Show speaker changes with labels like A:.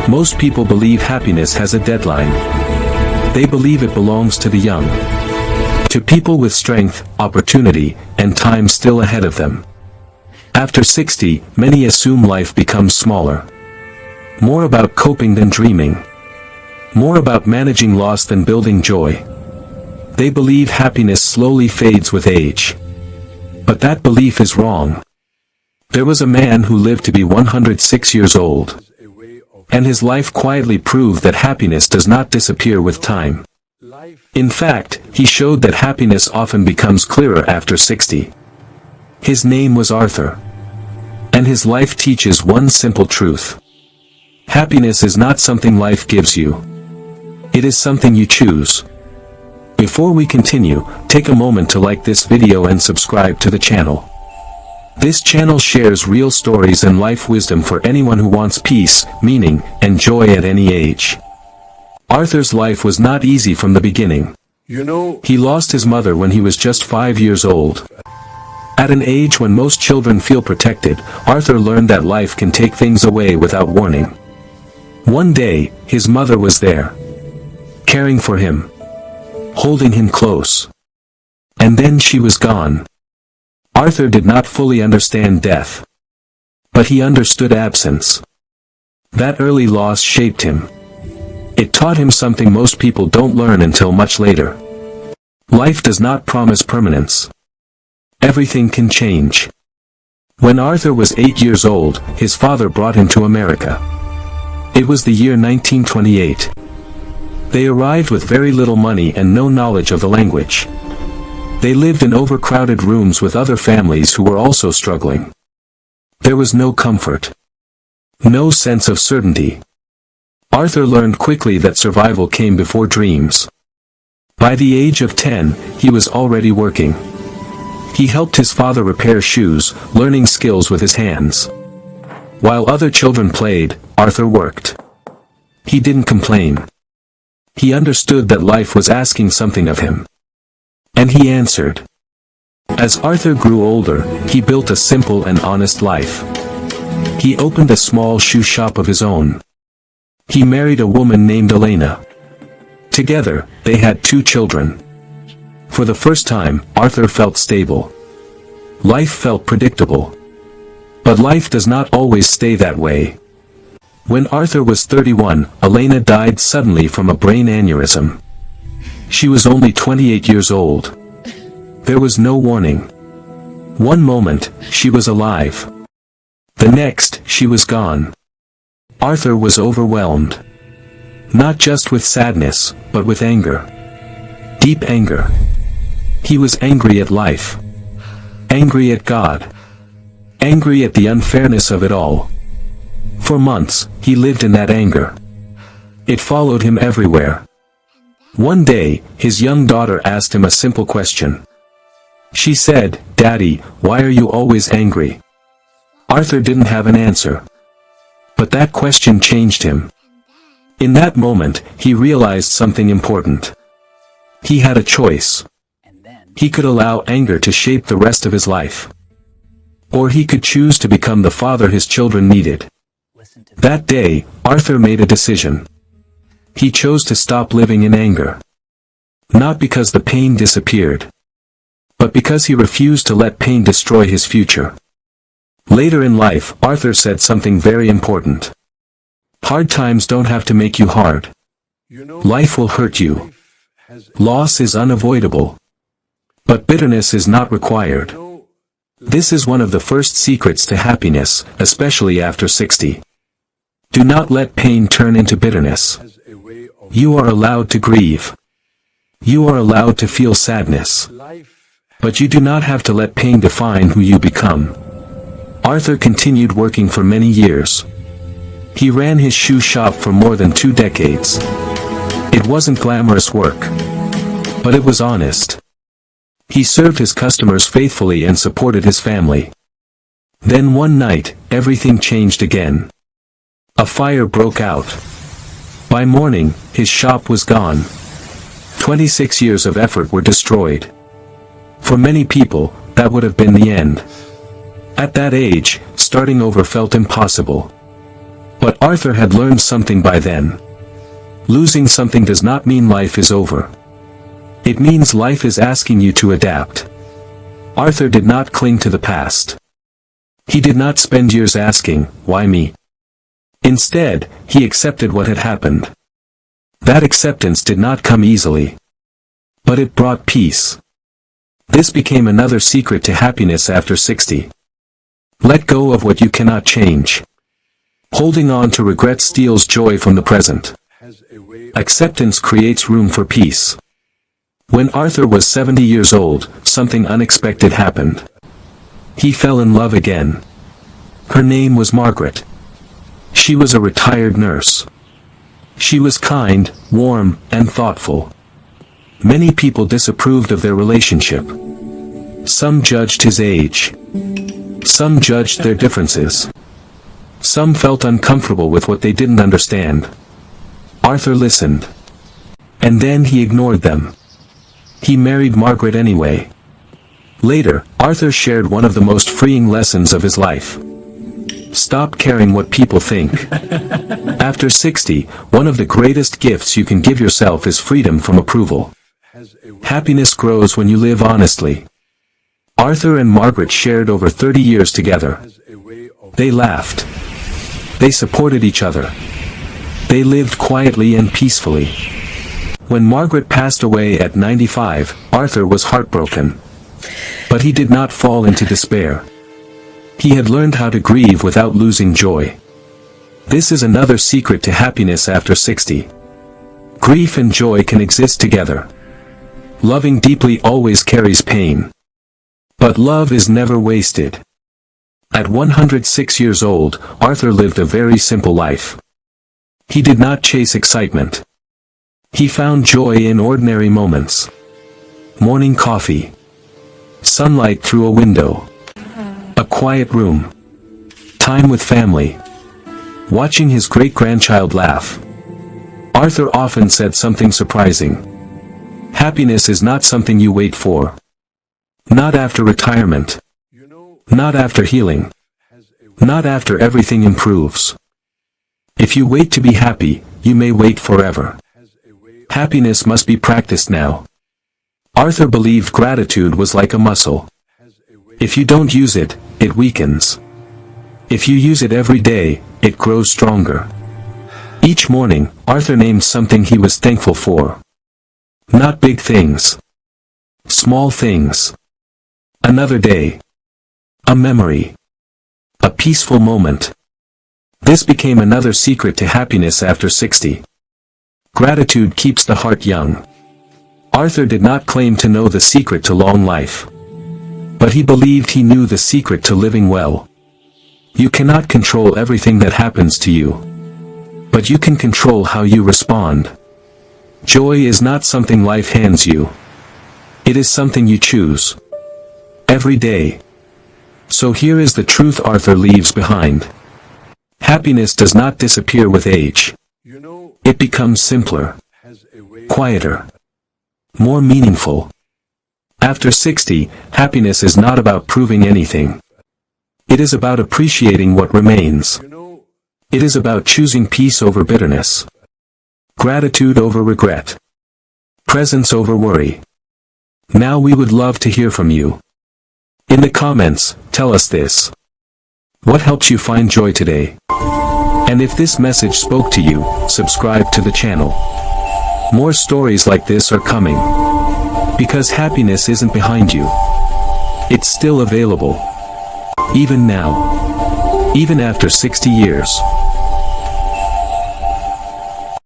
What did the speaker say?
A: Most people believe happiness has a deadline. They believe it belongs to the young. To people with strength, opportunity, and time still ahead of them. After 60, many assume life becomes smaller. More about coping than dreaming. More about managing loss than building joy. They believe happiness slowly fades with age. But that belief is wrong. There was a man who lived to be 106 years old. And his life quietly proved that happiness does not disappear with time. In fact, he showed that happiness often becomes clearer after 60. His name was Authur. And his life teaches one simple truth. Happiness is not something life gives you. It is something you choose. Before we continue, take a moment to like this video and subscribe to the channel. This channel shares real stories and life wisdom for anyone who wants peace, meaning, and joy at any age. Authur's life was not easy from the beginning. He lost his mother when he was just 5 years old. At an age when most children feel protected, Authur learned that life can take things away without warning. One day, his mother was there, caring for him, holding him close. And then she was gone. Authur did not fully understand death. But he understood absence. That early loss shaped him. It taught him something most people don't learn until much later. Life does not promise permanence. Everything can change. When Authur was 8 years old, his father brought him to America. It was the year 1928. They arrived with very little money and no knowledge of the language. They lived in overcrowded rooms with other families who were also struggling. There was no comfort. No sense of certainty. Authur learned quickly that survival came before dreams. By the age of 10, he was already working. He helped his father repair shoes, learning skills with his hands. While other children played, Authur worked. He didn't complain. He understood that life was asking something of him. And he answered. As Authur grew older, he built a simple and honest life. He opened a small shoe shop of his own. He married a woman named Elena. Together, they had 2 children. For the first time, Authur felt stable. Life felt predictable. But life does not always stay that way. When Authur was 31, Elena died suddenly from a brain aneurysm. She was only 28 years old. There was no warning. One moment, she was alive. The next, she was gone. Authur was overwhelmed. Not just with sadness, but with anger. Deep anger. He was angry at life. Angry at God. Angry at the unfairness of it all. For months, he lived in that anger. It followed him everywhere. One day, his young daughter asked him a simple question. She said, "Daddy, why are you always angry?" Authur didn't have an answer. But that question changed him. In that moment, he realized something important. He had a choice. He could allow anger to shape the rest of his life. Or he could choose to become the father his children needed. That day, Authur made a decision. He chose to stop living in anger. Not because the pain disappeared, but because he refused to let pain destroy his future. Later in life, Authur said something very important. Hard times don't have to make you hard. Life will hurt you. Loss is unavoidable. But bitterness is not required. This is one of the first secrets to happiness, especially after 60. Do not let pain turn into bitterness. You are allowed to grieve. You are allowed to feel sadness. But you do not have to let pain define who you become. Authur continued working for many years. He ran his shoe shop for more than 2 decades. It wasn't glamorous work. But it was honest. He served his customers faithfully and supported his family. Then one night, everything changed again. A fire broke out. By morning, his shop was gone. 26 years of effort were destroyed. For many people, that would have been the end. At that age, starting over felt impossible. But Authur had learned something by then. Losing something does not mean life is over. It means life is asking you to adapt. Authur did not cling to the past. He did not spend years asking, "Why me?" Instead, he accepted what had happened. That acceptance did not come easily. But it brought peace. This became another secret to happiness after 60. Let go of what you cannot change. Holding on to regret steals joy from the present. Acceptance creates room for peace. When Authur was 70 years old, something unexpected happened. He fell in love again. Her name was Margaret. She was a retired nurse. She was kind, warm, and thoughtful. Many people disapproved of their relationship. Some judged his age. Some judged their differences. Some felt uncomfortable with what they didn't understand. Authur listened. And then he ignored them. He married Margaret anyway. Later, Authur shared one of the most freeing lessons of his life. Stop caring what people think. After 60, one of the greatest gifts you can give yourself is freedom from approval. Happiness grows when you live honestly. Authur and Margaret shared over 30 years together. They laughed. They supported each other. They lived quietly and peacefully. When Margaret passed away at 95, Authur was heartbroken. But he did not fall into despair. He had learned how to grieve without losing joy. This is another secret to happiness after 60. Grief and joy can exist together. Loving deeply always carries pain. But love is never wasted. At 106 years old, Authur lived a very simple life. He did not chase excitement. He found joy in ordinary moments. Morning coffee. Sunlight through a window. A quiet room. Time with family. Watching his great-grandchild laugh. Authur often said something surprising. Happiness is not something you wait for. Not after retirement. Not after healing. Not after everything improves. If you wait to be happy, you may wait forever. Happiness must be practiced now. Authur believed gratitude was like a muscle. If you don't use it, it weakens. If you use it every day, it grows stronger. Each morning, Authur named something he was thankful for. Not big things. Small things. Another day. A memory. A peaceful moment. This became another secret to happiness after 60. Gratitude keeps the heart young. Authur did not claim to know the secret to long life. But he believed he knew the secret to living well. You cannot control everything that happens to you. But you can control how you respond. Joy is not something life hands you. It is something you choose. Every day. So here is the truth Authur leaves behind. Happiness does not disappear with age. It becomes simpler, quieter, more meaningful. After 60, happiness is not about proving anything. It is about appreciating what remains. It is about choosing peace over bitterness. Gratitude over regret. Presence over worry. Now we would love to hear from you. In the comments, tell us this. What helps you find joy today? And if this message spoke to you, subscribe to the channel. More stories like this are coming. Because happiness isn't behind you. It's still available. Even now. Even after 60 years.